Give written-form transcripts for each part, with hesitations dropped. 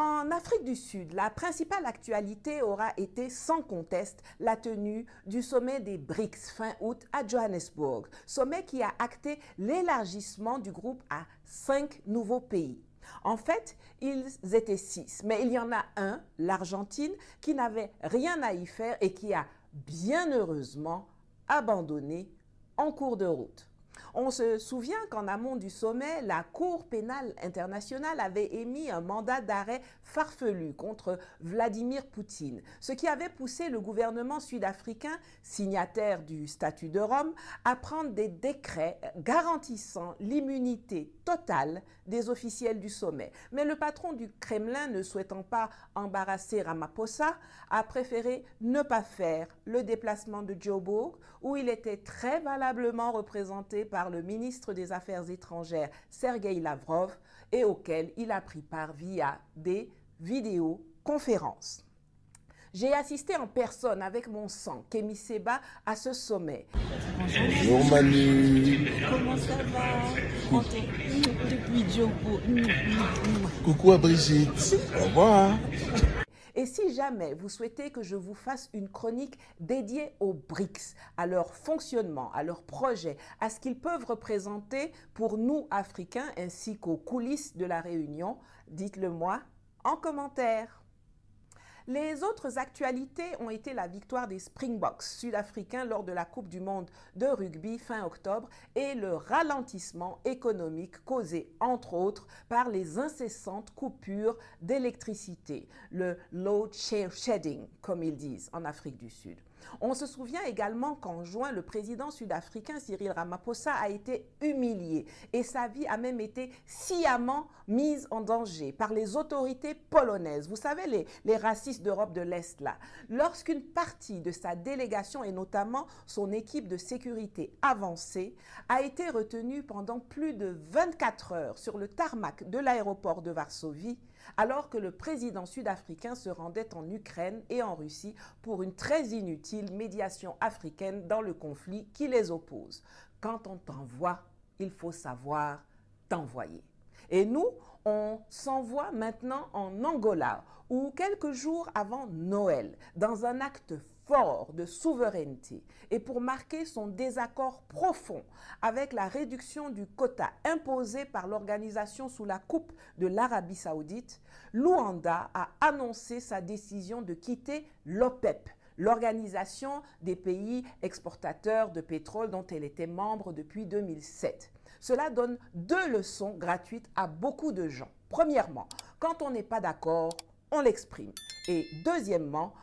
En Afrique du Sud, la principale actualité aura été sans conteste la tenue du sommet des BRICS fin août à Johannesburg, sommet qui a acté l'élargissement du groupe à 5 nouveaux pays. En fait, ils étaient 6, mais il y en a un, l'Argentine, qui n'avait rien à y faire et qui a bien heureusement abandonné en cours de route. On se souvient qu'en amont du sommet, la Cour pénale internationale avait émis un mandat d'arrêt farfelu contre Vladimir Poutine, ce qui avait poussé le gouvernement sud-africain, signataire du statut de Rome, à prendre des décrets garantissant l'immunité totale des officiels du sommet. Mais le patron du Kremlin, ne souhaitant pas embarrasser Ramaphosa, a préféré ne pas faire le déplacement de Joburg, où il était très valablement représenté par le ministre des Affaires étrangères Sergueï Lavrov et auquel il a pris part via des vidéoconférences. J'ai assisté en personne avec mon sang, Kémy Séba, à ce sommet. Bonjour Manu. Comment ça va? Depuis Joburg. Coucou à Brigitte. Au revoir. Et si jamais vous souhaitez que je vous fasse une chronique dédiée aux BRICS, à leur fonctionnement, à leurs projets, à ce qu'ils peuvent représenter pour nous Africains ainsi qu'aux coulisses de la réunion, dites-le moi en commentaire. Les autres actualités ont été la victoire des Springboks sud-africains lors de la Coupe du monde de rugby fin octobre et le ralentissement économique causé entre autres par les incessantes coupures d'électricité, le load shedding comme ils disent en Afrique du Sud. On se souvient également qu'en juin, le président sud-africain Cyril Ramaphosa a été humilié et sa vie a même été sciemment mise en danger par les autorités polonaises. Vous savez, les racistes d'Europe de l'Est là. Lorsqu'une partie de sa délégation et notamment son équipe de sécurité avancée a été retenue pendant plus de 24 heures sur le tarmac de l'aéroport de Varsovie, alors que le président sud-africain se rendait en Ukraine et en Russie pour une très inutile médiation africaine dans le conflit qui les oppose. Quand on t'envoie, il faut savoir t'envoyer. Et nous, on s'envoie maintenant en Angola, où quelques jours avant Noël, dans un acte fort de souveraineté et pour marquer son désaccord profond avec la réduction du quota imposé par l'organisation sous la coupe de l'Arabie Saoudite, Luanda a annoncé sa décision de quitter l'OPEP, l'organisation des pays exportateurs de pétrole dont elle était membre depuis 2007. Cela donne 2 leçons gratuites à beaucoup de gens. Premièrement, quand on n'est pas d'accord, on l'exprime. Et deuxièmement,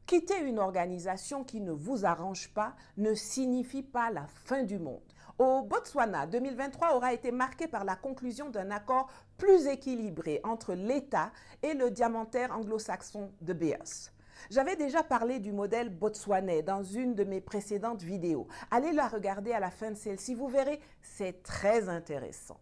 quitter une organisation qui ne vous arrange pas ne signifie pas la fin du monde. Au Botswana, 2023 aura été marqué par la conclusion d'un accord plus équilibré entre l'État et le diamantaire anglo-saxon de Beers. J'avais déjà parlé du modèle botswanais dans une de mes précédentes vidéos. Allez la regarder à la fin de celle-ci, vous verrez, c'est très intéressant.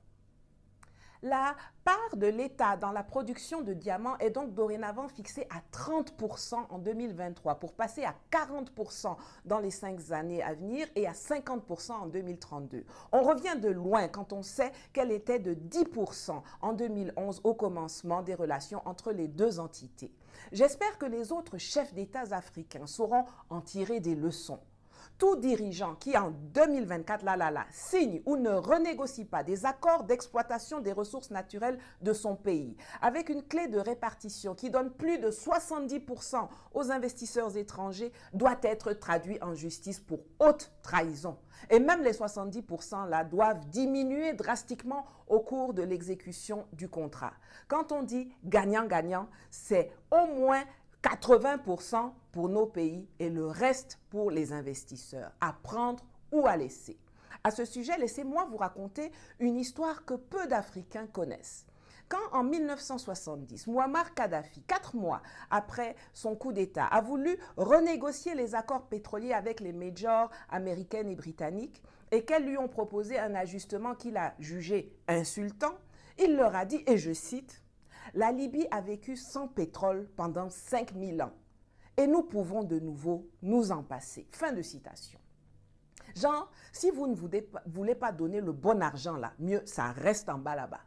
La part de l'État dans la production de diamants est donc dorénavant fixée à 30% en 2023 pour passer à 40% dans les 5 années à venir et à 50% en 2032. On revient de loin quand on sait qu'elle était de 10% en 2011 au commencement des relations entre les deux entités. J'espère que les autres chefs d'État africains sauront en tirer des leçons. Tout dirigeant qui en 2024 signe ou ne renégocie pas des accords d'exploitation des ressources naturelles de son pays avec une clé de répartition qui donne plus de 70% aux investisseurs étrangers doit être traduit en justice pour haute trahison. Et même les 70% là doivent diminuer drastiquement au cours de l'exécution du contrat. Quand on dit gagnant-gagnant, c'est au moins 80% pour nos pays et le reste pour les investisseurs, à prendre ou à laisser. À ce sujet, laissez-moi vous raconter une histoire que peu d'Africains connaissent. Quand en 1970, Mouammar Kadhafi, 4 mois après son coup d'État, a voulu renégocier les accords pétroliers avec les majors américaines et britanniques et qu'elles lui ont proposé un ajustement qu'il a jugé insultant, il leur a dit, et je cite, « La Libye a vécu sans pétrole pendant 5000 ans et nous pouvons de nouveau nous en passer. » Fin de citation. Genre, si vous ne voulez pas donner le bon argent là, mieux ça reste en bas là-bas.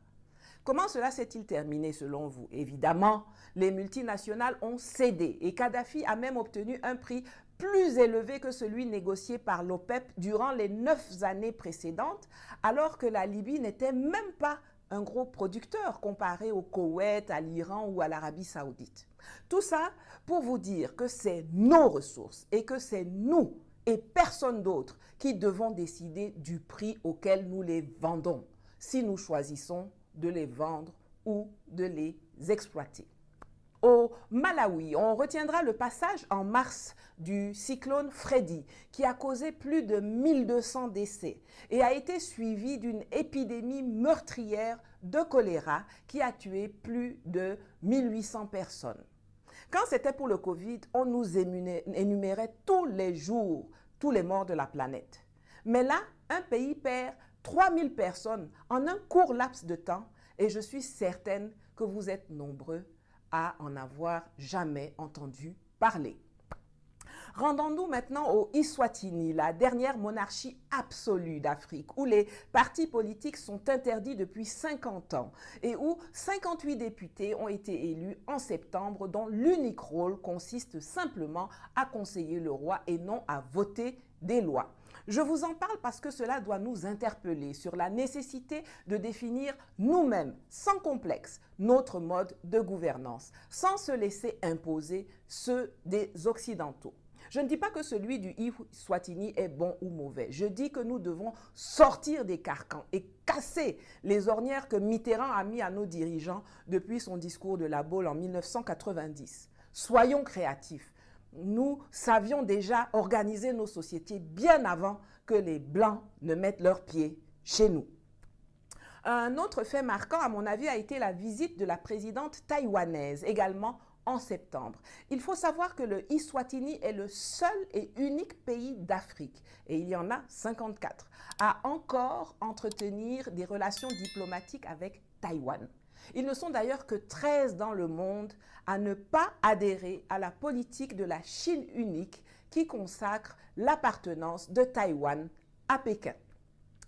Comment cela s'est-il terminé selon vous? Évidemment, les multinationales ont cédé et Kadhafi a même obtenu un prix plus élevé que celui négocié par l'OPEP durant les 9 années précédentes, alors que la Libye n'était même pas un gros producteur comparé au Koweït, à l'Iran ou à l'Arabie Saoudite. Tout ça pour vous dire que c'est nos ressources et que c'est nous et personne d'autre qui devons décider du prix auquel nous les vendons, si nous choisissons de les vendre ou de les exploiter. Au Malawi, on retiendra le passage en mars du cyclone Freddy qui a causé plus de 1200 décès et a été suivi d'une épidémie meurtrière de choléra qui a tué plus de 1800 personnes. Quand c'était pour le Covid, on nous énumérait tous les jours tous les morts de la planète. Mais là, un pays perd 3000 personnes en un court laps de temps et je suis certaine que vous êtes nombreux à en avoir jamais entendu parler. Rendons-nous maintenant au Eswatini, la dernière monarchie absolue d'Afrique, où les partis politiques sont interdits depuis 50 ans et où 58 députés ont été élus en septembre, dont l'unique rôle consiste simplement à conseiller le roi et non à voter des lois. Je vous en parle parce que cela doit nous interpeller sur la nécessité de définir nous-mêmes, sans complexe, notre mode de gouvernance, sans se laisser imposer ceux des Occidentaux. Je ne dis pas que celui du Eswatini est bon ou mauvais. Je dis que nous devons sortir des carcans et casser les ornières que Mitterrand a mis à nos dirigeants depuis son discours de la Baule en 1990. Soyons créatifs. Nous savions déjà organiser nos sociétés bien avant que les Blancs ne mettent leurs pieds chez nous. Un autre fait marquant, à mon avis, a été la visite de la présidente taïwanaise, également en septembre. Il faut savoir que le Eswatini est le seul et unique pays d'Afrique, et il y en a 54, à encore entretenir des relations diplomatiques avec Taïwan. Ils ne sont d'ailleurs que 13 dans le monde à ne pas adhérer à la politique de la Chine unique qui consacre l'appartenance de Taïwan à Pékin.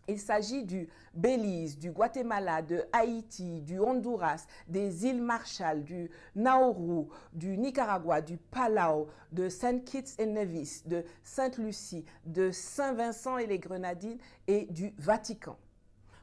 Il s'agit du Belize, du Guatemala, de Haïti, du Honduras, des îles Marshall, du Nauru, du Nicaragua, du Palau, de Saint Kitts et Nevis, de Sainte-Lucie, de Saint-Vincent et les Grenadines et du Vatican.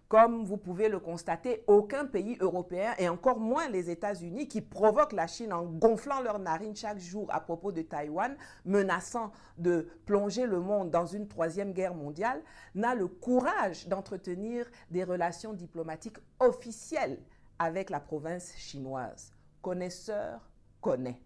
Comme vous pouvez le constater, aucun pays européen, et encore moins les États-Unis, qui provoquent la Chine en gonflant leurs narines chaque jour à propos de Taïwan, menaçant de plonger le monde dans une troisième guerre mondiale, n'a le courage d'entretenir des relations diplomatiques officielles avec la province chinoise. Connaisseur connaît.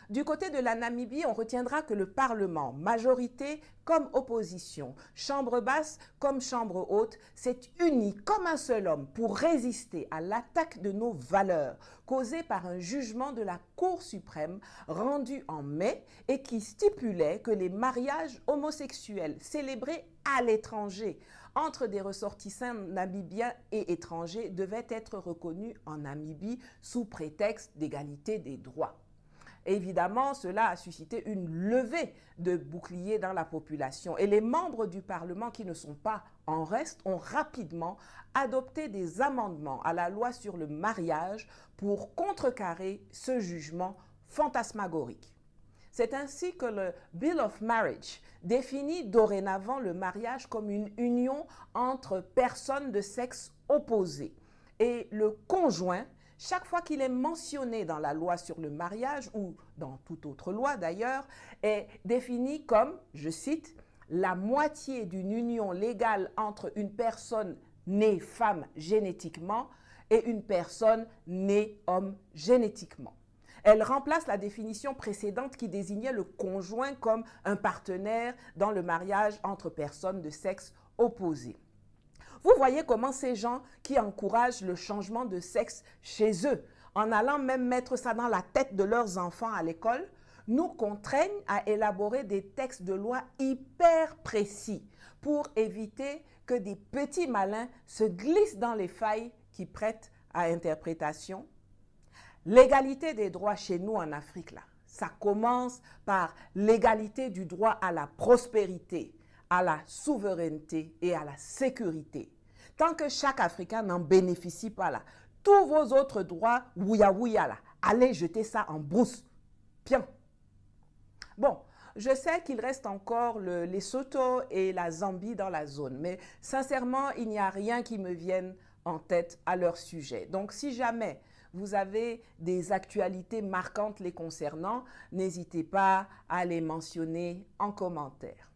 Du côté de la Namibie, on retiendra que le Parlement, majorité comme opposition, chambre basse comme chambre haute, s'est uni comme un seul homme pour résister à l'attaque de nos valeurs causée par un jugement de la Cour suprême rendu en mai et qui stipulait que les mariages homosexuels célébrés à l'étranger entre des ressortissants namibiens et étrangers devaient être reconnus en Namibie sous prétexte d'égalité des droits. Évidemment, cela a suscité une levée de boucliers dans la population et les membres du Parlement qui ne sont pas en reste ont rapidement adopté des amendements à la loi sur le mariage pour contrecarrer ce jugement fantasmagorique. C'est ainsi que le Bill of Marriage définit dorénavant le mariage comme une union entre personnes de sexe opposé et le conjoint, chaque fois qu'il est mentionné dans la loi sur le mariage ou dans toute autre loi d'ailleurs, est défini comme, je cite, la moitié d'une union légale entre une personne née femme génétiquement et une personne née homme génétiquement. Elle remplace la définition précédente qui désignait le conjoint comme un partenaire dans le mariage entre personnes de sexe opposé. Vous voyez comment ces gens qui encouragent le changement de sexe chez eux, en allant même mettre ça dans la tête de leurs enfants à l'école, nous contraignent à élaborer des textes de loi hyper précis pour éviter que des petits malins se glissent dans les failles qui prêtent à interprétation. L'égalité des droits chez nous en Afrique, là, ça commence par l'égalité du droit à la prospérité, à la souveraineté et à la sécurité. Tant que chaque Africain n'en bénéficie pas là, tous vos autres droits, ouya ouya là, allez jeter ça en brousse. Bien. Bon, je sais qu'il reste encore le Lesotho et la Zambie dans la zone, mais sincèrement, il n'y a rien qui me vienne en tête à leur sujet. Donc, si jamais vous avez des actualités marquantes les concernant, n'hésitez pas à les mentionner en commentaire.